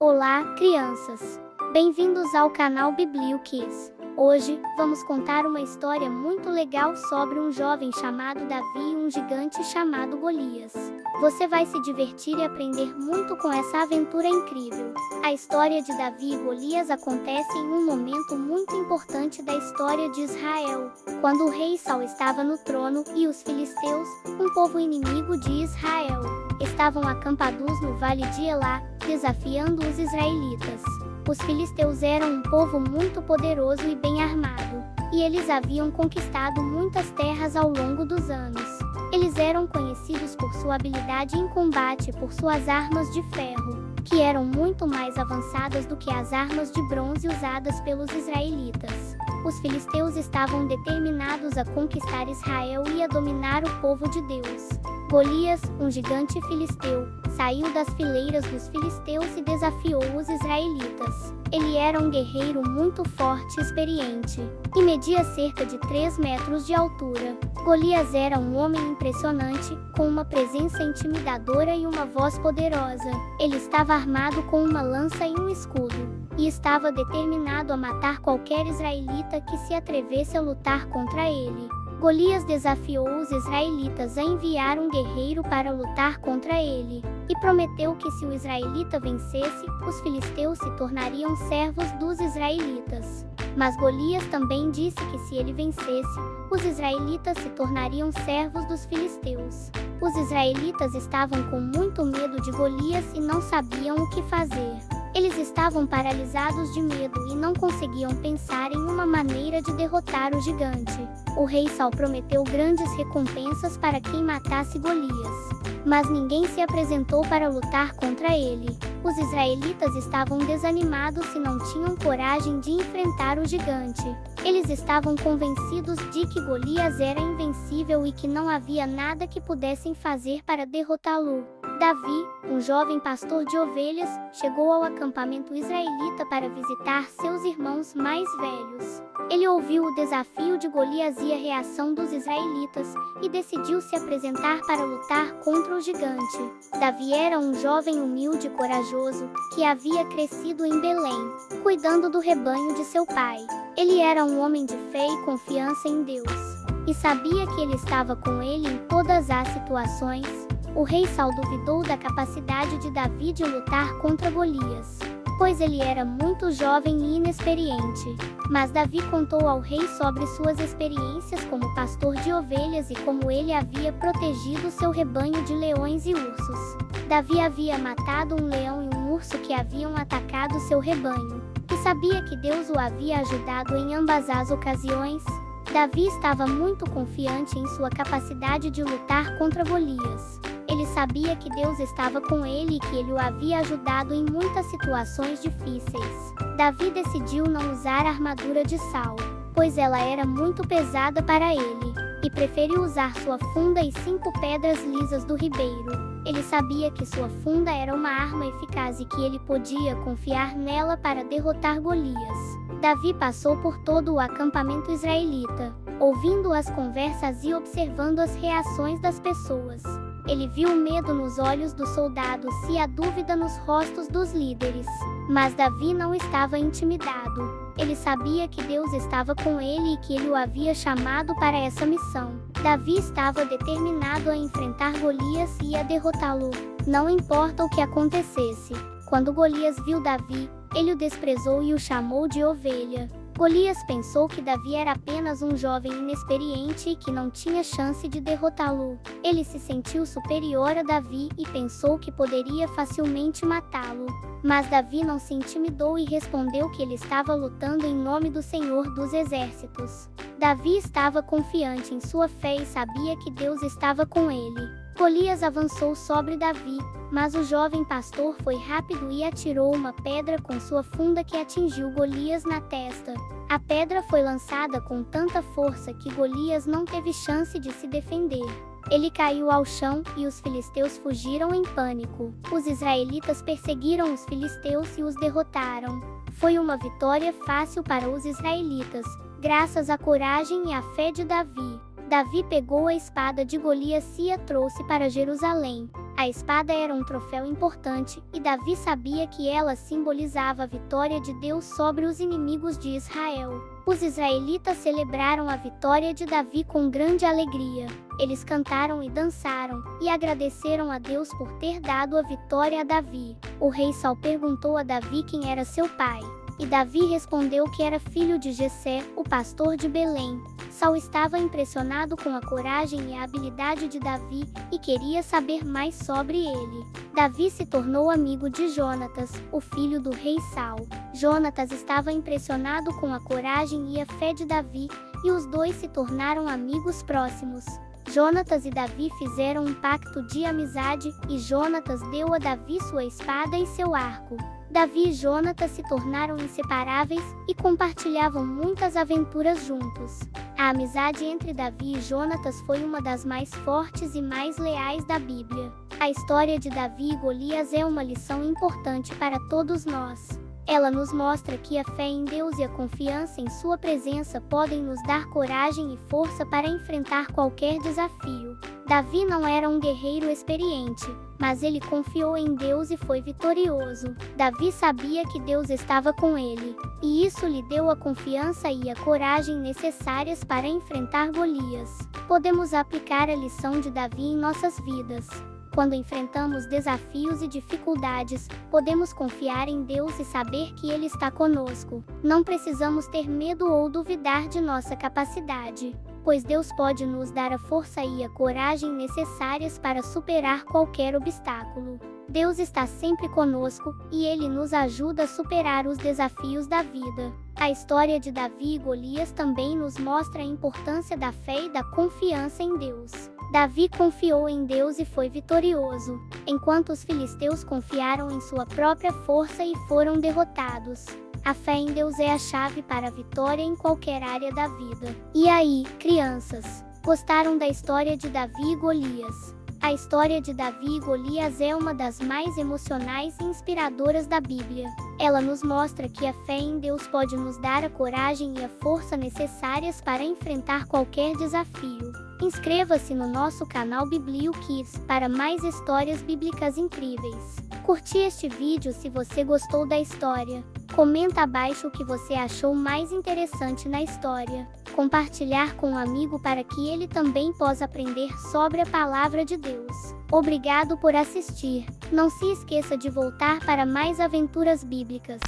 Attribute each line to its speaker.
Speaker 1: Olá, crianças! Bem-vindos ao canal BiblioKids. Hoje, vamos contar uma história muito legal sobre um jovem chamado Davi e um gigante chamado Golias. Você vai se divertir e aprender muito com essa aventura incrível. A história de Davi e Golias acontece em um momento muito importante da história de Israel, quando o rei Saul estava no trono e os filisteus, um povo inimigo de Israel, estavam acampados no vale de Elá, desafiando os israelitas. Os filisteus eram um povo muito poderoso e bem armado, e eles haviam conquistado muitas terras ao longo dos anos. Eles eram conhecidos por sua habilidade em combate e por suas armas de ferro, que eram muito mais avançadas do que as armas de bronze usadas pelos israelitas. Os filisteus estavam determinados a conquistar Israel e a dominar o povo de Deus. Golias, um gigante filisteu, saiu das fileiras dos filisteus e desafiou os israelitas. Ele era um guerreiro muito forte e experiente, e media cerca de 3 metros de altura. Golias era um homem impressionante, com uma presença intimidadora e uma voz poderosa. Ele estava armado com uma lança e um escudo, e estava determinado a matar qualquer israelita que se atrevesse a lutar contra ele. Golias desafiou os israelitas a enviar um guerreiro para lutar contra ele, e prometeu que se o israelita vencesse, os filisteus se tornariam servos dos israelitas. Mas Golias também disse que se ele vencesse, os israelitas se tornariam servos dos filisteus. Os israelitas estavam com muito medo de Golias e não sabiam o que fazer. Eles estavam paralisados de medo e não conseguiam pensar em uma maneira de derrotar o gigante. O rei Saul prometeu grandes recompensas para quem matasse Golias, mas ninguém se apresentou para lutar contra ele. Os israelitas estavam desanimados e não tinham coragem de enfrentar o gigante. Eles estavam convencidos de que Golias era invencível e que não havia nada que pudessem fazer para derrotá-lo. Davi, um jovem pastor de ovelhas, chegou ao acampamento israelita para visitar seus irmãos mais velhos. Ele ouviu o desafio de Golias e a reação dos israelitas, e decidiu se apresentar para lutar contra o gigante. Davi era um jovem humilde e corajoso, que havia crescido em Belém, cuidando do rebanho de seu pai. Ele era um homem de fé e confiança em Deus, e sabia que ele estava com ele em todas as situações. O rei Saul duvidou da capacidade de Davi de lutar contra Golias, pois ele era muito jovem e inexperiente. Mas Davi contou ao rei sobre suas experiências como pastor de ovelhas e como ele havia protegido seu rebanho de leões e ursos. Davi havia matado um leão e um urso que haviam atacado seu rebanho, e sabia que Deus o havia ajudado em ambas as ocasiões. Davi estava muito confiante em sua capacidade de lutar contra Golias. Ele sabia que Deus estava com ele e que ele o havia ajudado em muitas situações difíceis. Davi decidiu não usar a armadura de Saul, pois ela era muito pesada para ele, e preferiu usar sua funda e 5 pedras lisas do ribeiro. Ele sabia que sua funda era uma arma eficaz e que ele podia confiar nela para derrotar Golias. Davi passou por todo o acampamento israelita, ouvindo as conversas e observando as reações das pessoas. Ele viu o medo nos olhos dos soldados e a dúvida nos rostos dos líderes. Mas Davi não estava intimidado. Ele sabia que Deus estava com ele e que ele o havia chamado para essa missão. Davi estava determinado a enfrentar Golias e a derrotá-lo, não importa o que acontecesse. Quando Golias viu Davi, ele o desprezou e o chamou de ovelha. Golias pensou que Davi era apenas um jovem inexperiente e que não tinha chance de derrotá-lo. Ele se sentiu superior a Davi e pensou que poderia facilmente matá-lo. Mas Davi não se intimidou e respondeu que ele estava lutando em nome do Senhor dos Exércitos. Davi estava confiante em sua fé e sabia que Deus estava com ele. Golias avançou sobre Davi, mas o jovem pastor foi rápido e atirou uma pedra com sua funda que atingiu Golias na testa. A pedra foi lançada com tanta força que Golias não teve chance de se defender. Ele caiu ao chão e os filisteus fugiram em pânico. Os israelitas perseguiram os filisteus e os derrotaram. Foi uma vitória fácil para os israelitas, graças à coragem e à fé de Davi. Davi pegou a espada de Golias e a trouxe para Jerusalém. A espada era um troféu importante, e Davi sabia que ela simbolizava a vitória de Deus sobre os inimigos de Israel. Os israelitas celebraram a vitória de Davi com grande alegria. Eles cantaram e dançaram, e agradeceram a Deus por ter dado a vitória a Davi. O rei Saul perguntou a Davi quem era seu pai. E Davi respondeu que era filho de Jessé, o pastor de Belém. Saul estava impressionado com a coragem e a habilidade de Davi, e queria saber mais sobre ele. Davi se tornou amigo de Jonatas, o filho do rei Saul. Jonatas estava impressionado com a coragem e a fé de Davi, e os dois se tornaram amigos próximos. Jonatas e Davi fizeram um pacto de amizade, e Jonatas deu a Davi sua espada e seu arco. Davi e Jonatas se tornaram inseparáveis e compartilhavam muitas aventuras juntos. A amizade entre Davi e Jonatas foi uma das mais fortes e mais leais da Bíblia. A história de Davi e Golias é uma lição importante para todos nós. Ela nos mostra que a fé em Deus e a confiança em sua presença podem nos dar coragem e força para enfrentar qualquer desafio. Davi não era um guerreiro experiente, mas ele confiou em Deus e foi vitorioso. Davi sabia que Deus estava com ele, e isso lhe deu a confiança e a coragem necessárias para enfrentar Golias. Podemos aplicar a lição de Davi em nossas vidas. Quando enfrentamos desafios e dificuldades, podemos confiar em Deus e saber que Ele está conosco. Não precisamos ter medo ou duvidar de nossa capacidade, pois Deus pode nos dar a força e a coragem necessárias para superar qualquer obstáculo. Deus está sempre conosco, e Ele nos ajuda a superar os desafios da vida. A história de Davi e Golias também nos mostra a importância da fé e da confiança em Deus. Davi confiou em Deus e foi vitorioso, enquanto os filisteus confiaram em sua própria força e foram derrotados. A fé em Deus é a chave para a vitória em qualquer área da vida. E aí, crianças, gostaram da história de Davi e Golias? A história de Davi e Golias é uma das mais emocionais e inspiradoras da Bíblia. Ela nos mostra que a fé em Deus pode nos dar a coragem e a força necessárias para enfrentar qualquer desafio. Inscreva-se no nosso canal Biblio Kids para mais histórias bíblicas incríveis. Curti este vídeo se você gostou da história. Comenta abaixo o que você achou mais interessante na história. Compartilhar com um amigo para que ele também possa aprender sobre a palavra de Deus. Obrigado por assistir. Não se esqueça de voltar para mais aventuras bíblicas.